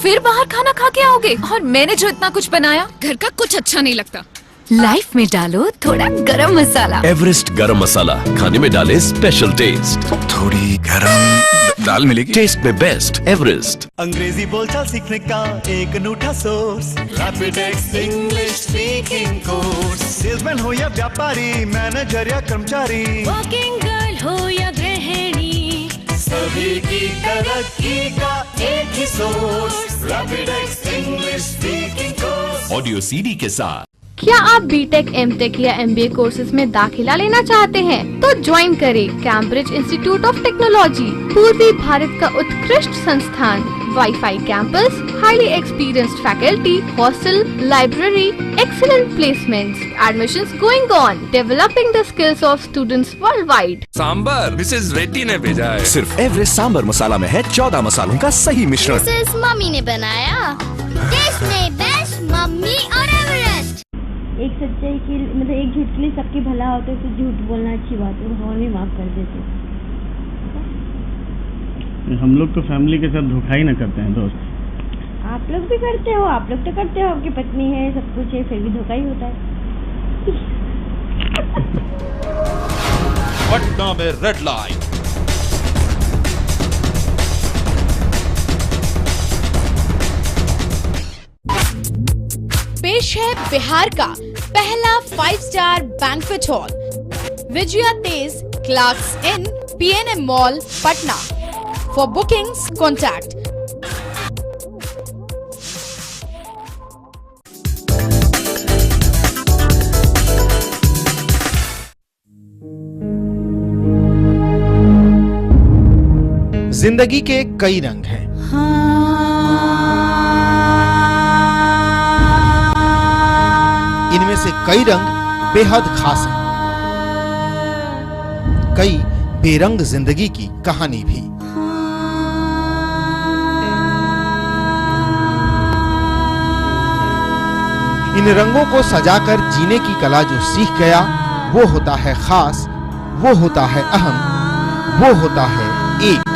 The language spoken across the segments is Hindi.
फिर बाहर खाना खा के आओगे? और मैंने जो इतना कुछ बनाया, घर का कुछ अच्छा नहीं लगता। लाइफ में डालो थोड़ा गरम मसाला। एवरेस्ट गरम मसाला, खाने में डाले स्पेशल टेस्ट। थोड़ी गरम दाल मिलेगी? टेस्ट में बेस्ट एवरेस्ट। अंग्रेजी बोलचाल सीखने का एक अनूठा source, Rapidex English speaking course. Salesman हो या व्यापारी, मैनेजर या कर्मचारी, वर्किंग गर्ल हो या गृहिणी, सभी की तरक्की का एक ही source, Rapidex English speaking course. Audio CD के साथ। क्या आप बीटेक, एमटेक या एमबीए कोर्सेज में दाखिला लेना चाहते हैं? तो ज्वाइन करें कैम्ब्रिज इंस्टीट्यूट ऑफ टेक्नोलॉजी, पूर्वी भारत का उत्कृष्ट संस्थान। Wifi campus, highly experienced faculty, hostel, library, excellent placements, admissions going on, developing the skills of students world wide. Sambar Mrs Reddy ने भेजा है। सिर्फ एवरेस्ट सांबर मसाला में है 14 मसालों का सही मिश्रण। मिसेस मम्मी ने बनाया, देश में बेस्ट मम्मी और एवरेस्ट। एक सच्चाई के मतलब एक झूठ के लिए सबकी भला होता है, तो झूठ बोलना अच्छी बात है, भगवान भी माफ कर देते हैं। हम लोग तो फैमिली के साथ धोखा ही ना करते हैं दोस्त। आप लोग भी करते हो, आप लोग तो करते हो, आपकी पत्नी है, सब कुछ है, फिर भी धोखा ही होता है। पटना में रेड लाइट। पेश है बिहार का पहला 5 star banquet hall, Vijaya Tej Clarks in, PNM mall, Patna. For bookings contact. जिंदगी के कई रंग हैं। इनमें से कई रंग बेहद खास हैं, कई बेरंग जिंदगी की कहानी भी। इन रंगों को सजाकर जीने की कला जो सीख गया, वो होता है खास, वो होता है अहम, वो होता है एक।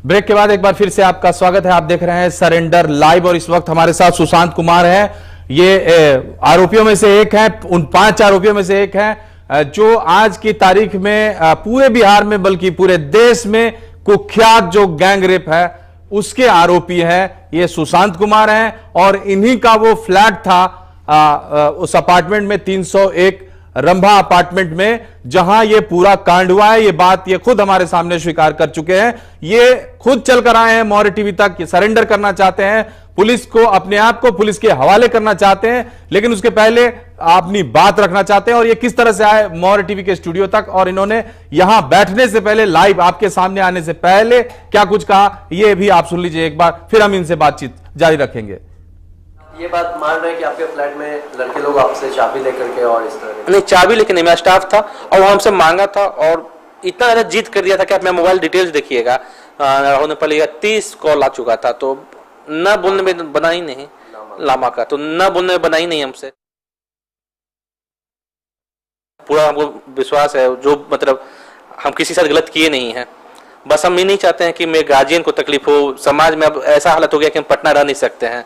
ब्रेक के बाद एक बार फिर से आपका स्वागत है। आप देख रहे हैं सरेंडर लाइव और इस वक्त हमारे साथ सुशांत कुमार हैं। ये आरोपियों में से एक हैं, उन 5 आरोपियों में से एक हैं जो आज की तारीख में पूरे बिहार में बल्कि पूरे देश में कुख्यात जो गैंग रेप है उसके आरोपी हैं। ये सुशांत कुमार हैं और इन्हीं का वो फ्लैट था उस अपार्टमेंट में 301 रंभा अपार्टमेंट में जहां ये पूरा कांड हुआ है। ये बात ये खुद हमारे सामने स्वीकार कर चुके हैं। ये खुद चल कर आए हैं मौर्य टीवी तक, सरेंडर करना चाहते हैं पुलिस को, अपने आप को पुलिस के हवाले करना चाहते हैं, लेकिन उसके पहले अपनी बात रखना चाहते हैं। और ये किस तरह से आए मौर्य टीवी के स्टूडियो तक और इन्होंने यहां बैठने से पहले, लाइव आपके सामने आने से पहले क्या कुछ कहा, ये भी आप सुन लीजिए एक बार, फिर हम इनसे बातचीत जारी रखेंगे। ये बात मान रहे हैं कि आपके फ्लैट में लड़के लोग आपसे चाबी लेकर के और इस तरह? नहीं, चाबी लेके नहीं, मेरा स्टाफ था और वो हमसे मांगा था और इतना ज्यादा जिद कर दिया था कि आप मेरा मोबाइल डिटेल्स देखिएगा। राहुल नेपाली का 30 कॉल आ चुका था, तो न बोलने में बना ही नहीं, लामा का तो न बोलने में बना ही नहीं हमसे। पूरा हमको विश्वास है, जो मतलब हम किसी के साथ गलत किए नहीं है। बस हम ये नहीं चाहते हैं कि मेरे गार्जियन को तकलीफ हो। समाज में अब ऐसा हालत हो गया कि हम पटना रह नहीं सकते हैं।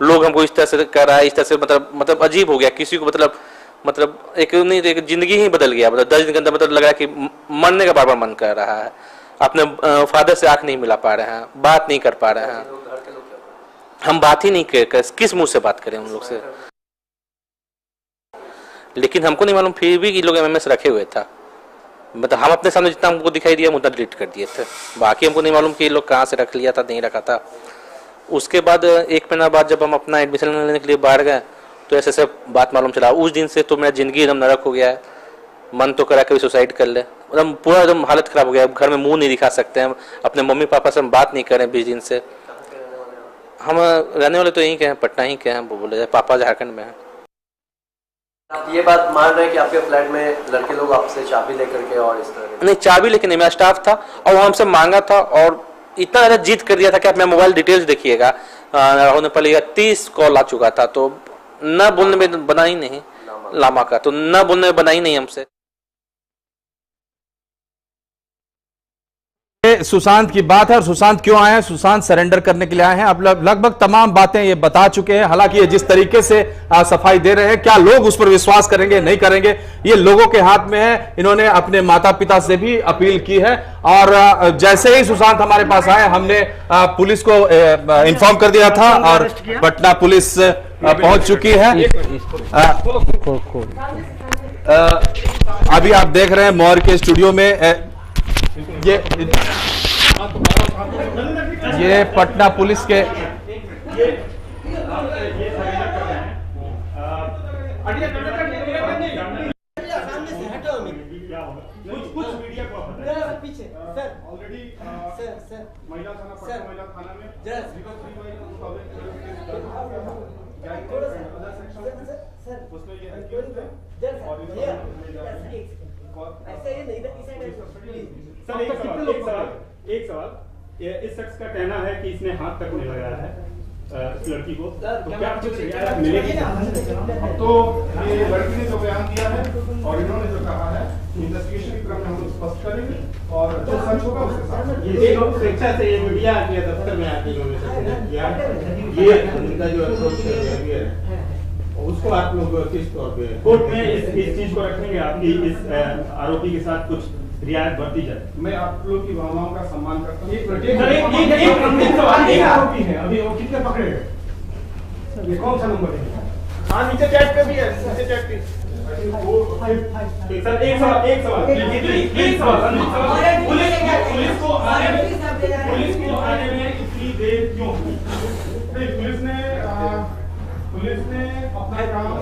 लोग हमको इस तरह से कर रहा है, इस तरह से मतलब अजीब हो गया। किसी को मतलब एक जिंदगी ही बदल गया। मतलब 10 दिन के अंदर मतलब लग रहा है कि मरने का बार-बार मन कर रहा है। अपने फादर से आंख नहीं मिला पा रहे हैं, बात नहीं कर पा रहे हैं। हम बात ही नहीं कर, किस मुंह से बात करें उन लोग से। लेकिन हमको नहीं मालूम फिर भी ये लोग एमएमएस रखे हुए था। मतलब हम अपने सामने जितना हमको दिखाई दिया उतना डिलीट कर दिए थे। बाकी हमको नहीं मालूम कि ये लोग कहाँ से रख लिया था, नहीं रखा था। उसके बाद 1 महीना बाद जब हम अपना एडमिशन लेने के लिए बाहर गए तो ऐसे सब बात मालूम चला। उस दिन से तो मेरा जिंदगी एकदम नरक हो गया है। मन तो करा कभी सुसाइड कर ले, एकदम पूरा एकदम हालत खराब हो गया। घर में मुंह नहीं दिखा सकते हैं, अपने मम्मी पापा से हम बात नहीं करें 20 दिन से। हम रहने वाले तो यहीं के हैं, पटना ही के हैं। वो बोले पापा झारखंड में हैं। आप ये बात मान रहे हैं कि आपके फ्लैट में लड़के लोग आपसे चाबी लेकर के और इस तरह? नहीं, चाबी लेके नहीं, मेरा स्टाफ था और वो हमसे मांगा था और इतना ज्यादा जिद कर दिया था कि आप मेरा मोबाइल डिटेल्स देखिएगा। होने पहले 30 कॉल आ चुका था, तो न बोलने में बना ही नहीं, लामा का तो न बोलने में बना ही नहीं हमसे। सुशांत की बात है और सुशांत क्यों आए हैं, सुशांत सरेंडर करने के लिए आए हैं। अब लगभग तमाम बातें ये बता चुके हैं। हालांकि ये जिस तरीके से सफाई दे रहे हैं, क्या लोग उस पर विश्वास करेंगे नहीं करेंगे ये लोगों के हाथ में है। इन्होंने अपने माता पिता से भी अपील की है और जैसे ही सुशांत हमारे पास आए हमने पुलिस को इन्फॉर्म कर दिया था और पटना पुलिस पहुंच चुकी है। अभी आप देख रहे हैं मौर्य के स्टूडियो में ये पटना पुलिस के एक सवाल इस शख्स का कहना है कि इसने हाथ तक नहीं लगाया है इस लड़की को, तो क्या कुछ रियायत मिलेगी? तो ये लड़की ने जो बयान दिया है और इन्होंने जो कहा है इन्वेस्टिगेशन के क्रम में हम लोग स्पष्ट करेंगे और जो सच होगा उसके साथ ये लोग स्वेच्छा से ये मीडिया के दफ्तर में आके इन्होंने ये उनका जो अप्रोच है उसको आप लोग किस तौर पे कोर्ट में इस चीज को रखेंगे आपकी इस आरोपी के साथ कुछ रियायत बरती जाए? मैं आप लोग की भावनाओं का सम्मान करता हूँ। एक आरोपी है, अभी वो कितने पकड़े गए? ये कौन सा नंबर है? हाँ नीचे चैट पे भी है, नीचे चैट पे। सर एक सवाल पुलिस को आने में इतनी देर क्यों? पुलिस ने अपना काम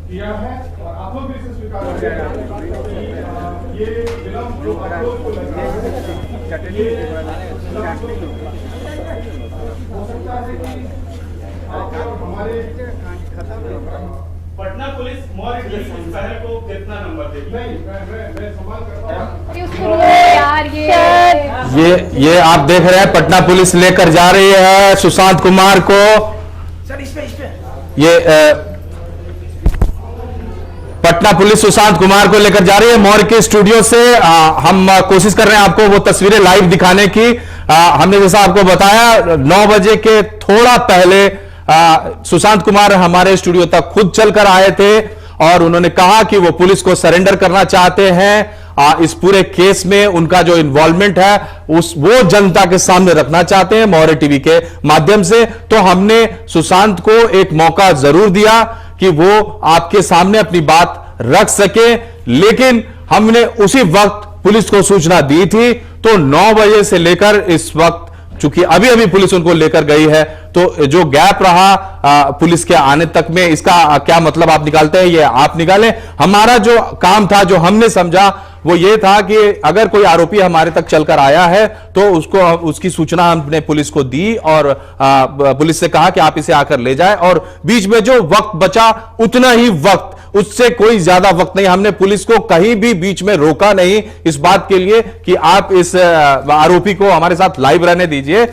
किया है और आप लोग भी इसे स्वीकार करेंगे कि ये विलंब को लगा है, हो सकता है कि आप और हमारे पटना पुलिस मौर्य इस पहल को कितना नंबर देगी? नहीं मैं सवाल करता हूं। ये आप देख रहे हैं पटना पुलिस लेकर जा रही है सुशांत कुमार को। ये पटना पुलिस सुशांत कुमार को लेकर जा रही है मौर्य के स्टूडियो से। हम कोशिश कर रहे हैं आपको वो तस्वीरें लाइव दिखाने की। हमने जैसा आपको बताया 9 बजे के थोड़ा पहले सुशांत कुमार हमारे स्टूडियो तक खुद चलकर आए थे और उन्होंने कहा कि वो पुलिस को सरेंडर करना चाहते हैं। इस पूरे केस में उनका जो इन्वॉल्वमेंट है वो जनता के सामने रखना चाहते हैं मौर्य टीवी के माध्यम से। तो हमने सुशांत को एक मौका जरूर दिया कि वो आपके सामने अपनी बात रख सके, लेकिन हमने उसी वक्त पुलिस को सूचना दी थी। तो 9 बजे से लेकर इस वक्त चूंकि अभी अभी पुलिस उनको लेकर गई है, तो जो गैप रहा पुलिस के आने तक में, इसका क्या मतलब आप निकालते हैं ये आप निकालें। हमारा जो काम था, जो हमने समझा वो ये था कि अगर कोई आरोपी हमारे तक चलकर आया है तो उसको उसकी सूचना हमने पुलिस को दी और पुलिस से कहा कि आप इसे आकर ले जाए और बीच में जो वक्त बचा उतना ही वक्त, उससे कोई ज्यादा वक्त नहीं। हमने पुलिस को कहीं भी बीच में रोका नहीं इस बात के लिए कि आप इस आरोपी को हमारे साथ लाइव रहने दीजिए।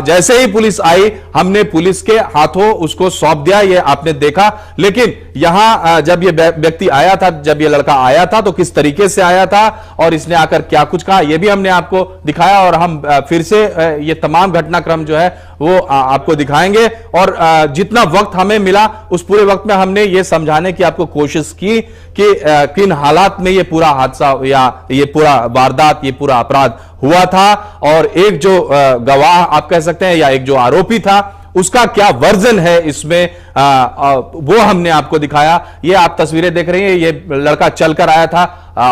जैसे ही पुलिस आई हमने पुलिस के हाथों उसको सौंप दिया, ये आपने देखा। लेकिन यहां जब ये व्यक्ति आया था, जब ये लड़का आया था, तो किस तरीके से आया था और इसने आकर क्या कुछ कहा ये भी हमने आपको दिखाया और हम फिर से ये तमाम घटनाक्रम जो है वो आपको दिखाएंगे। और जितना वक्त हमें मिला उस पूरे वक्त में हमने ये समझाने की आपको कोशिश की कि किन हालात में ये पूरा हादसा या ये पूरा वारदात, ये पूरा अपराध हुआ था और एक जो गवाह आप कह सकते हैं या एक जो आरोपी था उसका क्या वर्जन है इसमें, वो हमने आपको दिखाया। ये आप तस्वीरें देख रही हैं, ये लड़का चलकर आया था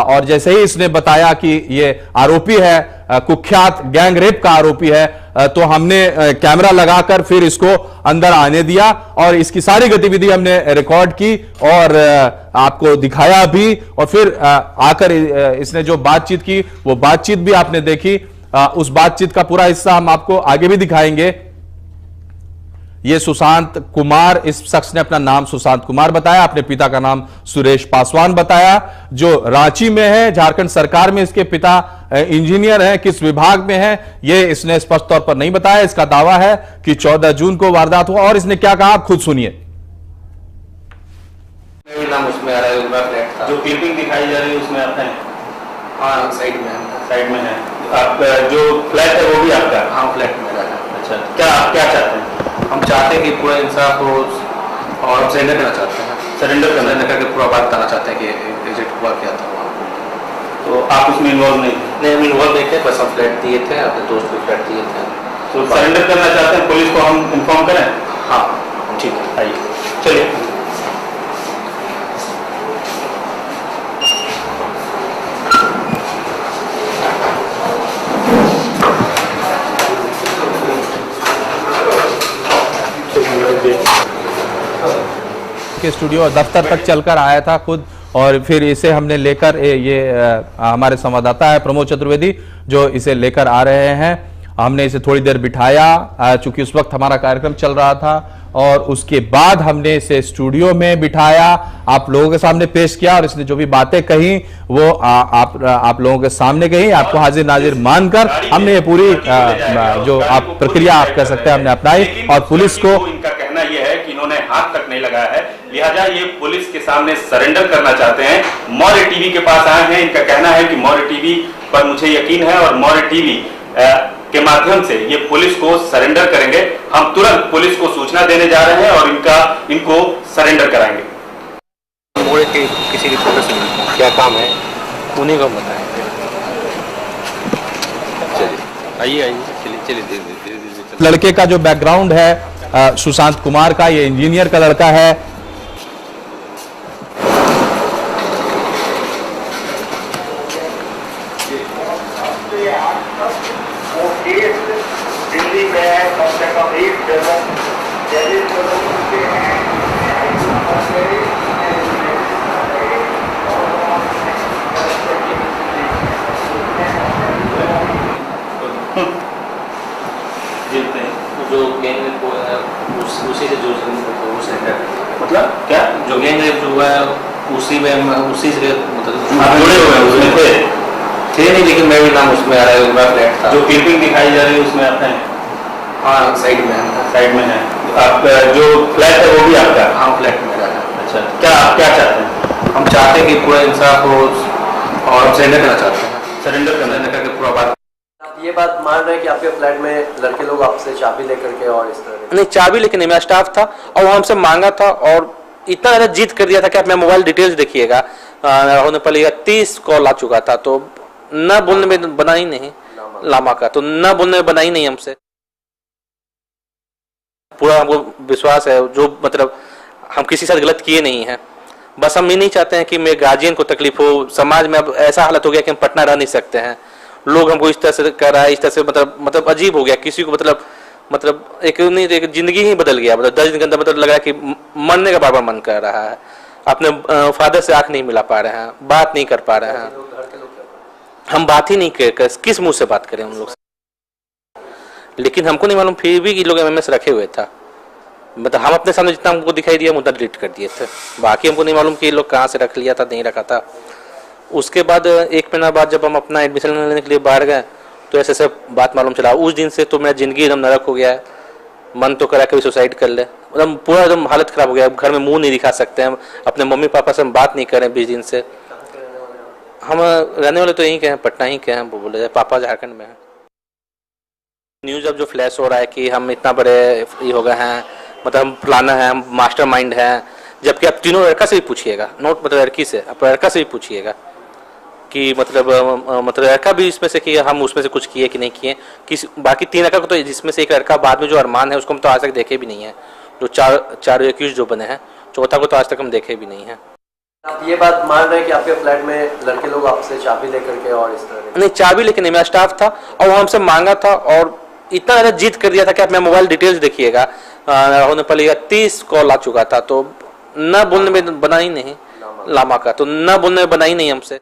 और जैसे ही इसने बताया कि ये आरोपी है, कुख्यात गैंग रेप का आरोपी है, तो हमने कैमरा लगाकर फिर इसको अंदर आने दिया और इसकी सारी गतिविधि हमने रिकॉर्ड की और आपको दिखाया भी। और फिर आकर इसने जो बातचीत की वो बातचीत भी आपने देखी। उस बातचीत का पूरा हिस्सा हम आपको आगे भी दिखाएंगे। ये सुशांत कुमार, इस शख्स ने अपना नाम सुशांत कुमार बताया, अपने पिता का नाम सुरेश पासवान बताया, जो रांची में है, झारखंड सरकार में इसके पिता इंजीनियर हैं। किस विभाग में है ये इसने स्पष्ट तौर पर नहीं बताया। इसका दावा है कि 14 जून को वारदात हुआ और इसने क्या कहा आप खुद सुनिए। नाम उसमें आ रहा है, मेरा फ्लैट था। जो क्लिपिंग दिखाई जा रही है उसमें आपका है? हाँ, साइड में है। साइड में है। आप जो फ्लैट है वो भी आपका? हाँ, फ्लैट मेरा है। अच्छा, क्या आप क्या चाहते हैं? हम चाहते हैं कि पूरा इंसाफ हो और हम सरेंडर करना चाहते हैं। सरेंडर करके पूरा बात करना चाहते हैं कि एग्जिट हुआ क्या था वहाँ। तो आप उसमें इन्वॉल्व नहीं? नहीं, हम इन्वॉल्व नहीं थे, बस हम फ्लैट दिए थे, अपने दोस्त को फ्लैट दिए थे। तो सरेंडर करना चाहते हैं, पुलिस को हम इन्फॉर्म करें? हाँ, ठीक है, आइए चलिए। के स्टूडियो दफ्तर तक चलकर आया था खुद, और फिर इसे हमने लेकर ये हमारे संवाददाता है प्रमोद चतुर्वेदी जो इसे लेकर आ रहे हैं। हमने इसे थोड़ी देर बिठाया चूंकि उस वक्त हमारा कार्यक्रम चल रहा था, और उसके बाद हमने इसे स्टूडियो में बिठाया, आप लोगों के सामने पेश किया, और इसने जो भी बातें कही वो आप लोगों के सामने कही। आपको हाजिर नाजिर मानकर हमने ये पूरी जो आप प्रक्रिया आप कह सकते हैं हमने अपनाई, और पुलिस को इनका कहना यह है कि इन्होंने हाथ तक नहीं लगाया है, लिहाजा ये पुलिस के सामने सरेंडर करना चाहते हैं। मौर्य टीवी के पास आए हैं। इनका कहना है कि मौर्य टीवी पर मुझे यकीन है और मौर्य टीवी के माध्यम से ये पुलिस को सरेंडर करेंगे। हम तुरंत पुलिस को सूचना देने जा रहे हैं और इनको सरेंडर कराएंगे। मौर्य के किसी रिपोर्टर से क्या काम है उन्हीं को बताएंगे। चलिए आइए चलिए। लड़के का जो बैकग्राउंड है सुशांत कुमार का, ये इंजीनियर का लड़का है। दिल्ली में है, कम से कम 1 दर्जन जैसे जो गैंग रेप हुआ है उसी से जो मतलब क्या जो गैंग रेप जो हुआ है उसी से मतलब जुड़े हुए हैं उसमें थे नहीं, लेकिन मैं भी नाम उसमें आ रहा है, मेरा फ्लैट था। जो क्लिपिंग दिखाई जा रही है उसमें आपका है? हाँ, साइड में है। साइड में है। आप जो फ्लैट है वो भी आपका? हाँ, फ्लैट मेरा है। अच्छा, क्या आप क्या चाहते हैं? हम चाहते हैं कि पूरा इंसाफ हो और हम सरेंडर करना चाहते हैं। सरेंडर करके पूरा बात। आप ये बात मान रहे हैं कि आपके फ्लैट में लड़के लोग आपसे चाबी लेकर के और इस तरह? नहीं, चाबी लेके नहीं, मेरा स्टाफ था और वो हमसे मांगा था और इतना ज्यादा जिद कर दिया था कि आप मेरा मोबाइल डिटेल्स देखिएगा। होने पड़ेगा 30 कॉल आ चुका था, तो न बोलने में बना ही नहीं लामा का, तो न बोलने में बना ही नहीं हमसे। पूरा हमको विश्वास है, जो मतलब हम किसी साथ गलत किए नहीं हैं। बस हम ये नहीं चाहते हैं कि मेरे गार्जियन को तकलीफ हो। समाज में अब ऐसा हालत हो गया कि हम पटना रह नहीं सकते हैं। लोग हमको इस तरह से कर रहा है, इस तरह से मतलब अजीब हो गया। किसी को मतलब एक जिंदगी ही बदल गया। मतलब 10 दिन के अंदर मतलब लग रहा है कि मरने का बार बार मन कर रहा है। अपने फादर से आंख नहीं मिला पा रहे हैं, बात नहीं कर पा रहे हैं। हम बात ही नहीं कर, किस मुंह से बात करें उन लोग से। लेकिन हमको नहीं मालूम फिर भी ये लोग एमएमएस रखे हुए था। मतलब हम अपने सामने जितना हमको दिखाई दिया हम उतना डिलीट कर दिए थे। बाकी हमको नहीं मालूम कि ये लोग कहाँ से रख लिया था, नहीं रखा था। उसके बाद 1 महीना बाद जब हम अपना एडमिशन लेने के लिए बाहर गए तो ऐसे सब बात मालूम चला। उस दिन से तो मेरा जिंदगी एकदम नरक हो गया है। मन तो करा कभी सुसाइड कर ले, मतलब पूरा एकदम हालत खराब हो गया। घर में मुंह नहीं दिखा सकते हैं, अपने मम्मी पापा से हम बात नहीं करें 20 दिन से। हम रहने वाले तो यहीं के हैं, पटना ही के हैं। वो बोले पापा झारखंड में है। न्यूज़ अब जो फ्लैश हो रहा है कि हम इतना बड़े ये हो गए हैं, मतलब हम प्लानर हैं, हम मास्टरमाइंड हैं। जबकि आप तीनों लड़का से भी पूछिएगा, नोट मतलब लड़की से, आप लड़का से भी पूछिएगा कि मतलब लड़का भी इसमें से कि हम उसमें से कुछ किए कि नहीं किए। किस बाकी 3 लड़का को तो, जिसमें से एक लड़का बाद में जो अरमान है उसको हम तो आज तक देखे भी नहीं है। जो चार एक्यूज जो बने हैं, चौथा को तो आज तक हम देखे भी नहीं है। आप ये बात मान रहे हैं कि आपके फ्लैट में लड़के लोग आपसे चाबी लेकर के और इस तरह? नहीं, चाबी लेके नहीं, मेरा स्टाफ था और वो हमसे मांगा था और इतना ज्यादा जिद कर दिया था कि आप मेरा मोबाइल डिटेल्स देखिएगा। होने पड़ेगा 30 कॉल आ चुका था, तो न बोलने में बना ही नहीं लामा का, तो न बोलने में बना ही नहीं हमसे।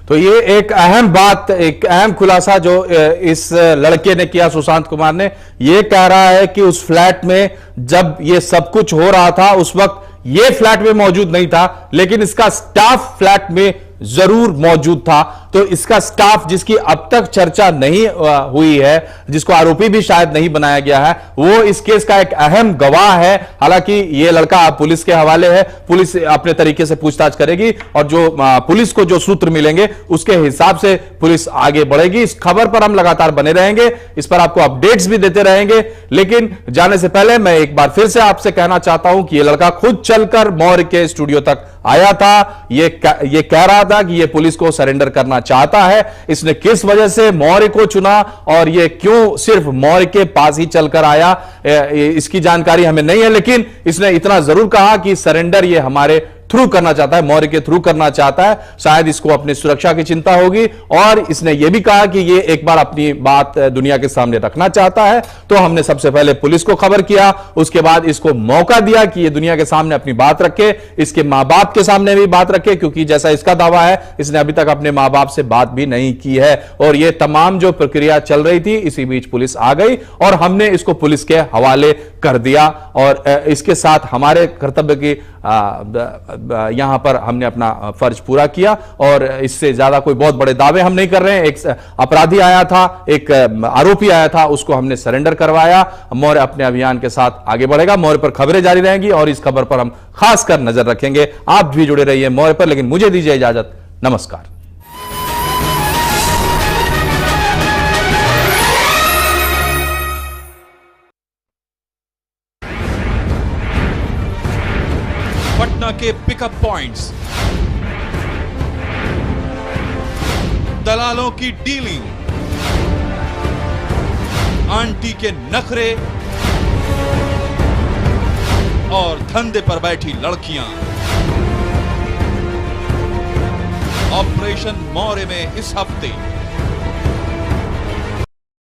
तो ये एक अहम बात, एक अहम खुलासा जो इस लड़के ने किया, सुशांत कुमार ने, ये कह रहा है कि उस फ्लैट में जब ये सब कुछ हो रहा था उस वक्त ये फ्लैट में मौजूद नहीं था, लेकिन इसका स्टाफ फ्लैट में जरूर मौजूद था। तो इसका स्टाफ, जिसकी अब तक चर्चा नहीं हुई है, जिसको आरोपी भी शायद नहीं बनाया गया है, वो इस केस का एक अहम गवाह है। हालांकि ये लड़का अब पुलिस के हवाले है, पुलिस अपने तरीके से पूछताछ करेगी और जो पुलिस को जो सूत्र मिलेंगे उसके हिसाब से पुलिस आगे बढ़ेगी। इस खबर पर हम लगातार बने रहेंगे, इस पर आपको अपडेट्स भी देते रहेंगे। लेकिन जाने से पहले मैं एक बार फिर से आपसे कहना चाहता हूं कि यह लड़का खुद चलकर मौर्य के स्टूडियो तक आया था। ये कह रहा था कि ये पुलिस को सरेंडर करना चाहता है। इसने किस वजह से मौर्य को चुना और ये क्यों सिर्फ मौर्य के पास ही चलकर आया, इसकी जानकारी हमें नहीं है, लेकिन इसने इतना जरूर कहा कि सरेंडर ये हमारे थ्रू करना चाहता है, मौर्य के थ्रू करना चाहता है। शायद इसको अपनी सुरक्षा की चिंता होगी और इसने यह भी कहा कि ये एक बार अपनी बात दुनिया के सामने रखना चाहता है। तो हमने सबसे पहले पुलिस को खबर किया, उसके बाद इसको मौका दिया कि ये दुनिया के सामने अपनी बात रखे, इसके मां बाप के सामने भी बात रखे, क्योंकि जैसा इसका दावा है इसने अभी तक अपने मां बाप से बात भी नहीं की है। और ये तमाम जो प्रक्रिया चल रही थी, इसी बीच पुलिस आ गई और हमने इसको पुलिस के हवाले कर दिया और इसके साथ हमारे कर्तव्य की यहां पर हमने अपना फर्ज पूरा किया। और इससे ज्यादा कोई बहुत बड़े दावे हम नहीं कर रहे हैं। एक अपराधी आया था, एक आरोपी आया था, उसको हमने सरेंडर करवाया। मौर्य अपने अभियान के साथ आगे बढ़ेगा। मौर्य पर खबरें जारी रहेंगी और इस खबर पर हम खासकर नजर रखेंगे। आप भी जुड़े रहिए मौर्य पर, लेकिन मुझे दीजिए इजाजत। नमस्कार। पटना के पिकअप पॉइंट्स, दलालों की डीलिंग, आंटी के नखरे और धंधे पर बैठी लड़कियां। ऑपरेशन मौर्य में इस हफ्ते